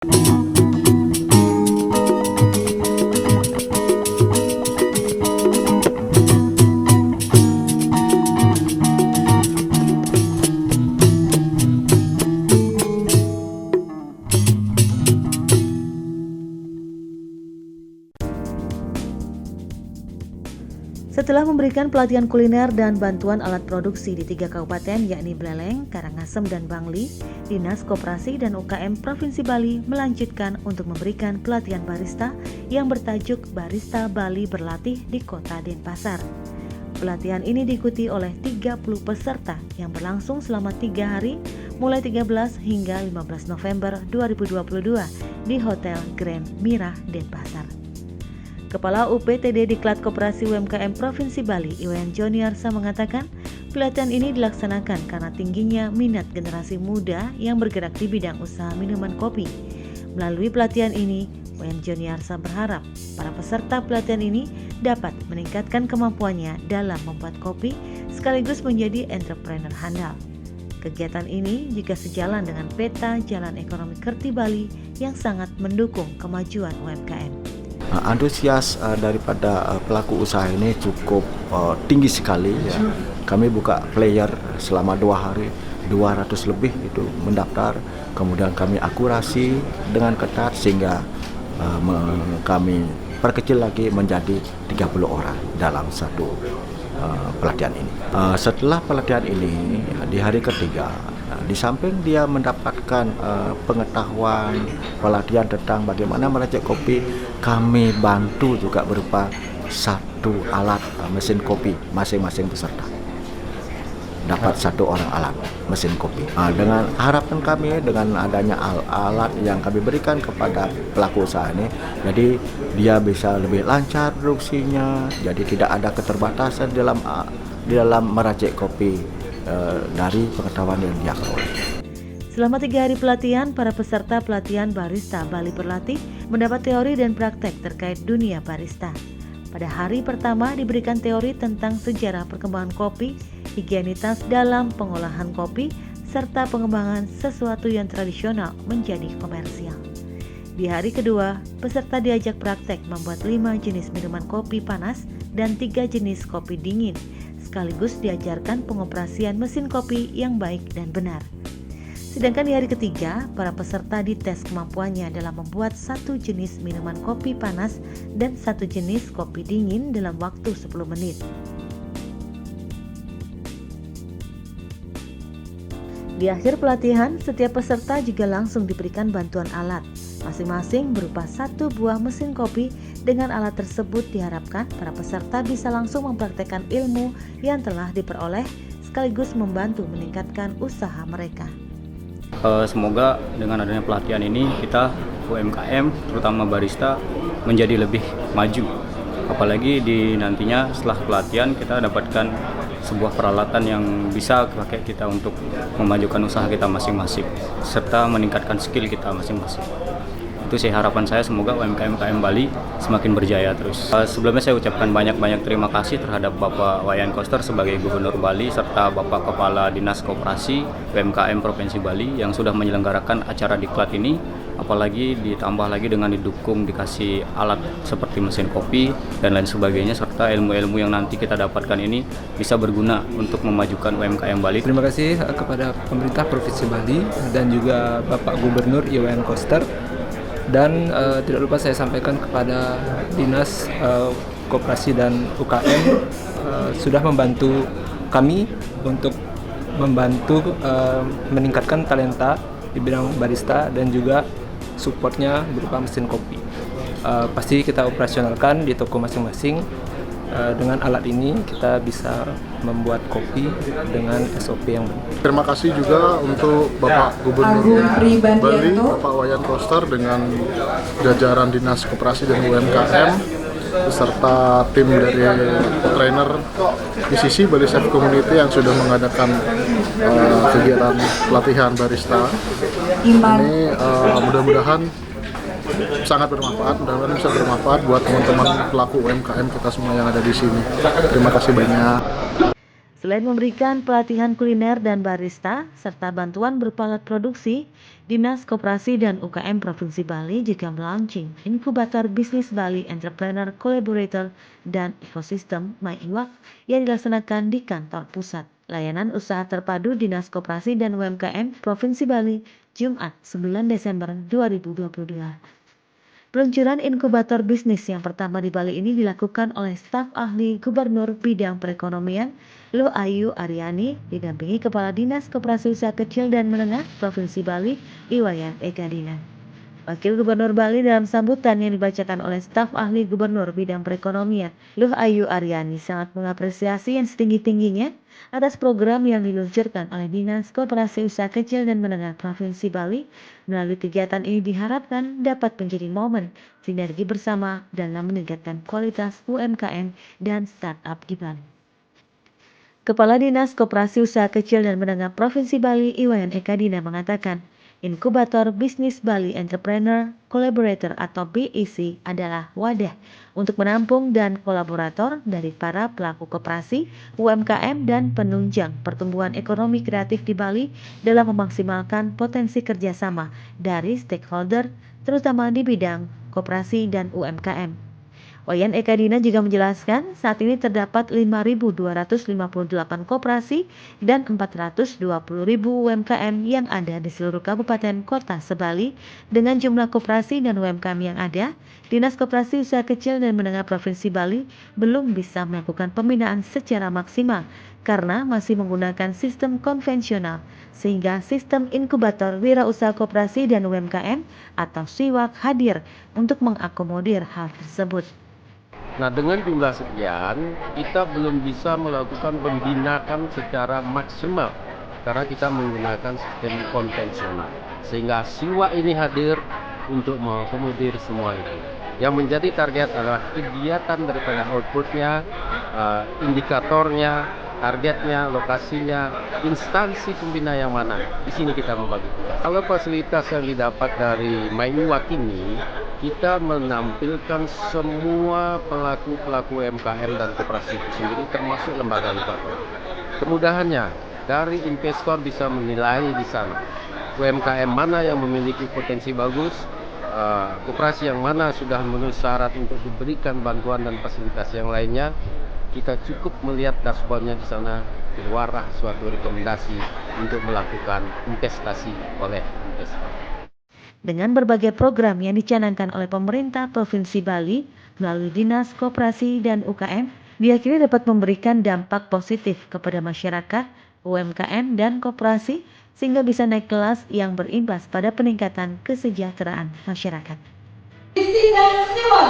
Setelah memberikan pelatihan kuliner dan bantuan alat produksi di 3 kabupaten yakni Buleleng, Karangasem, dan Bangli, Dinas Koperasi dan UKM Provinsi Bali melanjutkan untuk memberikan pelatihan barista yang bertajuk Barista Bali Berlatih di Kota Denpasar. Pelatihan ini diikuti oleh 30 peserta yang berlangsung selama 3 hari mulai 13 hingga 15 November 2022 di Hotel Grand Mirah Denpasar. Kepala UPTD Diklat Koperasi UMKM Provinsi Bali, Iwayan Joniarsa mengatakan, pelatihan ini dilaksanakan karena tingginya minat generasi muda yang bergerak di bidang usaha minuman kopi. Melalui pelatihan ini, Iwayan Joniarsa berharap para peserta pelatihan ini dapat meningkatkan kemampuannya dalam membuat kopi sekaligus menjadi entrepreneur handal. Kegiatan ini juga sejalan dengan peta jalan ekonomi Kerti Bali yang sangat mendukung kemajuan UMKM. Antusias daripada pelaku usaha ini cukup tinggi sekali ya. Kami buka player selama 2 hari, 200 lebih itu mendaftar. Kemudian kami akurasi dengan ketat sehingga kami perkecil lagi menjadi 30 orang dalam satu pelatihan ini. Setelah pelatihan ini di hari ketiga, di samping dia mendapatkan pengetahuan pelatihan tentang bagaimana meracik kopi, kami bantu juga berupa satu alat mesin kopi masing-masing peserta. Dapat 1 orang alat mesin kopi. Dengan harapan kami dengan adanya alat yang kami berikan kepada pelaku usaha ini, jadi dia bisa lebih lancar produksinya, jadi tidak ada keterbatasan dalam meracik kopi dari pengetahuan yang dia peroleh. Selama 3 hari pelatihan, para peserta pelatihan Barista Bali Berlatih mendapat teori dan praktek terkait dunia barista. Pada hari pertama diberikan teori tentang sejarah perkembangan kopi, higienitas dalam pengolahan kopi, serta pengembangan sesuatu yang tradisional menjadi komersial. Di hari kedua, peserta diajak praktek membuat 5 jenis minuman kopi panas dan 3 jenis kopi dingin, sekaligus diajarkan pengoperasian mesin kopi yang baik dan benar. Sedangkan di hari ketiga, para peserta dites kemampuannya dalam membuat 1 jenis minuman kopi panas dan 1 jenis kopi dingin dalam waktu 10 menit. Di akhir pelatihan, setiap peserta juga langsung diberikan bantuan alat, masing-masing berupa 1 buah mesin kopi. Dengan alat tersebut diharapkan para peserta bisa langsung mempraktekkan ilmu yang telah diperoleh, sekaligus membantu meningkatkan usaha mereka. Semoga dengan adanya pelatihan ini kita UMKM terutama barista menjadi lebih maju. Apalagi di nantinya setelah pelatihan kita dapatkan sebuah peralatan yang bisa pakai kita untuk memajukan usaha kita masing-masing serta meningkatkan skill kita masing-masing. Itu sih harapan saya, semoga UMKM Bali semakin berjaya terus. Sebelumnya saya ucapkan banyak-banyak terima kasih terhadap Bapak Wayan Koster sebagai Gubernur Bali serta Bapak Kepala Dinas Koperasi UMKM Provinsi Bali yang sudah menyelenggarakan acara diklat ini, apalagi ditambah lagi dengan dikasih alat seperti mesin kopi dan lain sebagainya serta ilmu-ilmu yang nanti kita dapatkan ini bisa berguna untuk memajukan UMKM Bali. Terima kasih kepada pemerintah Provinsi Bali dan juga Bapak Gubernur Iwayan Koster. Dan tidak lupa saya sampaikan kepada Dinas Koperasi dan UKM sudah membantu kami untuk membantu meningkatkan talenta di bidang barista dan juga supportnya berupa mesin kopi. Pasti kita operasionalkan di toko masing-masing. Dengan alat ini kita bisa membuat kopi dengan SOP yang benar. Terima kasih juga untuk Bapak Gubernur Bali, Bapak Wayan Koster dengan jajaran Dinas Koperasi dan UMKM beserta tim dari trainer PCC Bali Chef Community yang sudah mengadakan kegiatan pelatihan barista. Ini mudah-mudahan sangat bermanfaat, mudah-mudahan bisa bermanfaat buat teman-teman pelaku UMKM kita semua yang ada di sini. Terima kasih banyak. Selain memberikan pelatihan kuliner dan barista, serta bantuan berupa alat produksi, Dinas Koperasi dan UKM Provinsi Bali juga melaunching inkubator bisnis Bali Entrepreneur Collaborator dan Ekosistem MyIWAK yang dilaksanakan di kantor pusat. Layanan usaha terpadu Dinas Koperasi dan UMKM Provinsi Bali, Jumat 9 Desember 2022. Peluncuran inkubator bisnis yang pertama di Bali ini dilakukan oleh staf ahli Gubernur Bidang Perekonomian, Luh Ayu Aryani, didampingi Kepala Dinas Koperasi Usaha Kecil dan Menengah Provinsi Bali, Iwayan Ekadina. Wakil Gubernur Bali dalam sambutan yang dibacakan oleh staf ahli Gubernur Bidang Perekonomian, Luh Ayu Aryani sangat mengapresiasi yang setinggi-tingginya atas program yang diluncurkan oleh Dinas Koperasi Usaha Kecil dan Menengah Provinsi Bali. Melalui kegiatan ini diharapkan dapat menjadi momen sinergi bersama dalam meningkatkan kualitas UMKM dan startup di Bali. Kepala Dinas Koperasi Usaha Kecil dan Menengah Provinsi Bali, Iwayan Ekadina mengatakan, Inkubator Bisnis Bali Entrepreneur Collaborator atau BEC adalah wadah untuk menampung dan kolaborator dari para pelaku koperasi, UMKM, dan penunjang pertumbuhan ekonomi kreatif di Bali dalam memaksimalkan potensi kerjasama dari stakeholder, terutama di bidang koperasi dan UMKM. Wayan Ekadina juga menjelaskan saat ini terdapat 5.258 koperasi dan 420.000 UMKM yang ada di seluruh kabupaten kota se-Bali. Dengan jumlah koperasi dan UMKM yang ada, Dinas Koperasi Usaha Kecil dan Menengah Provinsi Bali belum bisa melakukan pembinaan secara maksimal karena masih menggunakan sistem konvensional, sehingga sistem inkubator wirausaha koperasi dan UMKM atau SIWAK hadir untuk mengakomodir hal tersebut. Nah, dengan jumlah sekian, kita belum bisa melakukan pembinaan secara maksimal karena kita menggunakan sistem konvensional. Sehingga SIWAK ini hadir untuk mengakomodir semua itu. Yang menjadi target adalah kegiatan daripada outputnya, indikatornya, targetnya, lokasinya, instansi pembina yang mana. Di sini kita membagi. Kalau fasilitas yang didapat dari MyIWAK ini, kita menampilkan semua pelaku UMKM dan koperasi itu sendiri, termasuk lembaga-lembaga. Kemudahannya, dari investor bisa menilai di sana UMKM mana yang memiliki potensi bagus, koperasi yang mana sudah memenuhi syarat untuk diberikan bantuan dan fasilitas yang lainnya. Kita cukup melihat dashboardnya di sana, keluarlah suatu rekomendasi untuk melakukan investasi oleh investor. Dengan berbagai program yang dicanangkan oleh pemerintah Provinsi Bali melalui Dinas Koperasi dan UKM, diyakini dapat memberikan dampak positif kepada masyarakat, UMKM, dan koperasi sehingga bisa naik kelas yang berimbas pada peningkatan kesejahteraan masyarakat. Visi dan SIWAK